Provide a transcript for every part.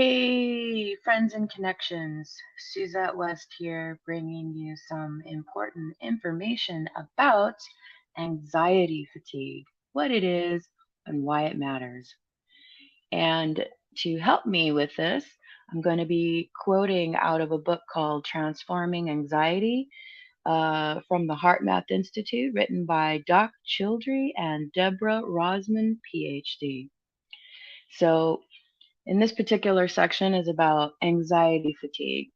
Hey, friends and connections. Suzette West here, bringing you some important information about anxiety fatigue, what it is, and why it matters. And to help me with this, I'm going to be quoting out of a book called Transforming Anxiety from the HeartMath Institute, written by Doc Childry and Deborah Rosman, PhD. So, in this particular section is about anxiety fatigue,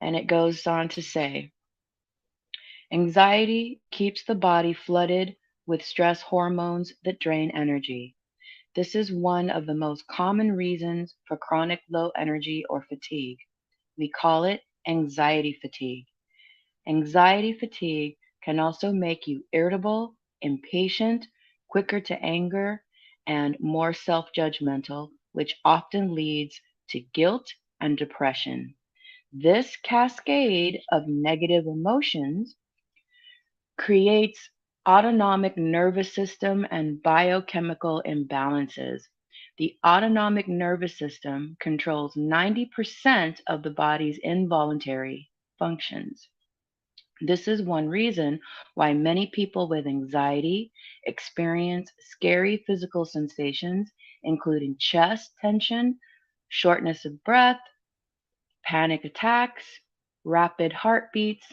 and it goes on to say, anxiety keeps the body flooded with stress hormones that drain energy. This is one of the most common reasons for chronic low energy or fatigue. We call it anxiety fatigue. Anxiety fatigue can also make you irritable, impatient, quicker to anger, and more self judgmental, which often leads to guilt and depression. This cascade of negative emotions creates autonomic nervous system and biochemical imbalances. The autonomic nervous system controls 90% of the body's involuntary functions. This is one reason why many people with anxiety experience scary physical sensations, including chest tension, shortness of breath, panic attacks, rapid heartbeats,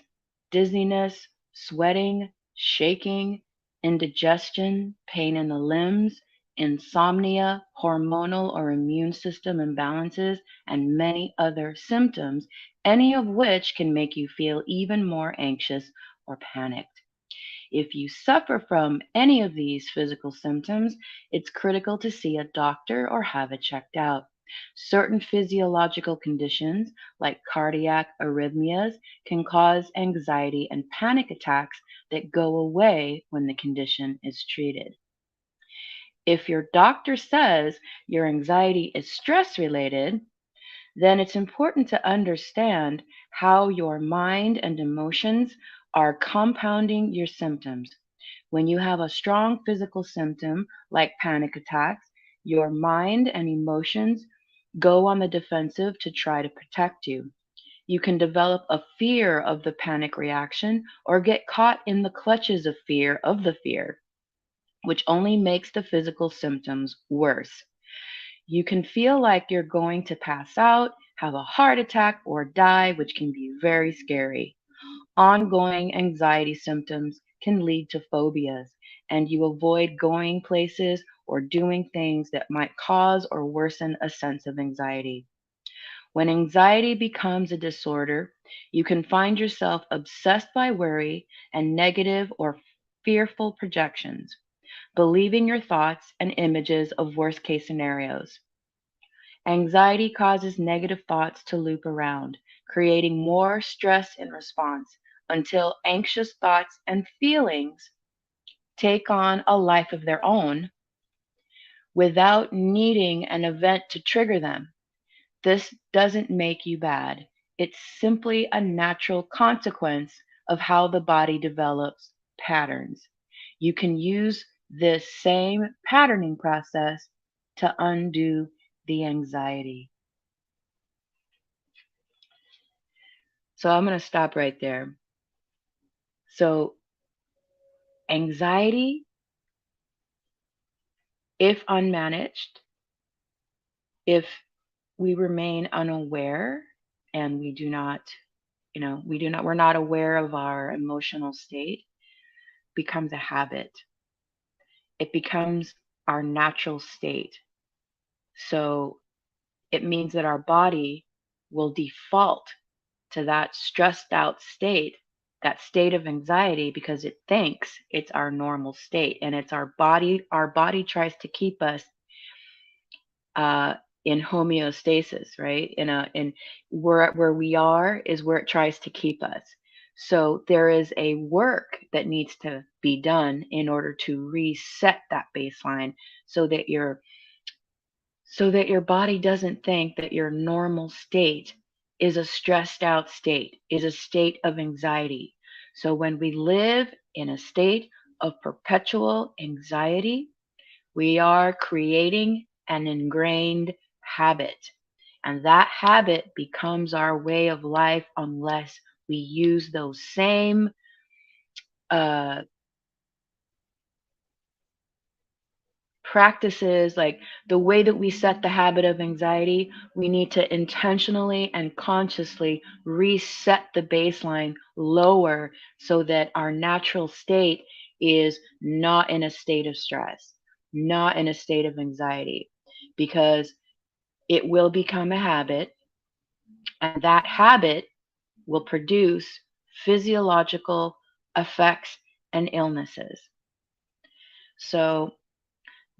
dizziness, sweating, shaking, indigestion, pain in the limbs, insomnia, hormonal or immune system imbalances, and many other symptoms, any of which can make you feel even more anxious or panicked. If you suffer from any of these physical symptoms, it's critical to see a doctor or have it checked out. Certain physiological conditions, like cardiac arrhythmias, can cause anxiety and panic attacks that go away when the condition is treated. If your doctor says your anxiety is stress related, then it's important to understand how your mind and emotions are compounding your symptoms. When you have a strong physical symptom like panic attacks, your mind and emotions go on the defensive to try to protect you. You can develop a fear of the panic reaction or get caught in the clutches of the fear, which only makes the physical symptoms worse. You can feel like you're going to pass out, have a heart attack, or die, which can be very scary. Ongoing anxiety symptoms can lead to phobias, and you avoid going places or doing things that might cause or worsen a sense of anxiety. When anxiety becomes a disorder, you can find yourself obsessed by worry and negative or fearful projections, believing your thoughts and images of worst case scenarios. Anxiety causes negative thoughts to loop around, creating more stress in response until anxious thoughts and feelings take on a life of their own without needing an event to trigger them. This doesn't make you bad. It's simply a natural consequence of how the body develops patterns. You can use this same patterning process to undo the anxiety. So I'm going to stop right there. So, anxiety, if unmanaged, if we remain unaware and we do not, we're not aware of our emotional state, becomes a habit. It becomes our natural state. So, it means that our body will default to that stressed out state, that state of anxiety, because it thinks it's our normal state, and it's our body tries to keep us uh in homeostasis, right? In where we are is where it tries to keep us. So there is a work that needs to be done in order to reset that baseline so that your body doesn't think that your normal state is a stressed out state, is a state of anxiety. So when we live in a state of perpetual anxiety, we are creating an ingrained habit. And that habit becomes our way of life unless we use those same uh, practices, like the way that we set the habit of anxiety. We need to intentionally and consciously reset the baseline lower so that our natural state is not in a state of stress, not in a state of anxiety, because it will become a habit, and that habit will produce physiological effects and illnesses. So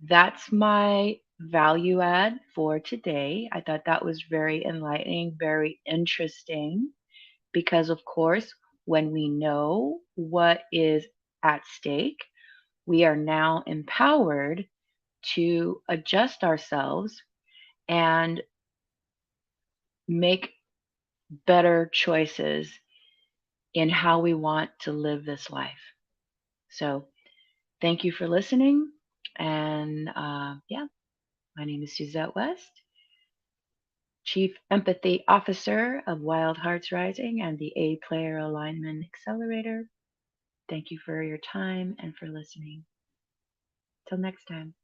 that's my value add for today. I thought that was very enlightening, very interesting, because, of course, when we know what is at stake, we are now empowered to adjust ourselves and make better choices in how we want to live this life. So, thank you for listening. And yeah, my name is Suzette West, Chief Empathy Officer of Wild Hearts Rising and the A Player Alignment Accelerator. Thank you for your time and for listening. Till next time.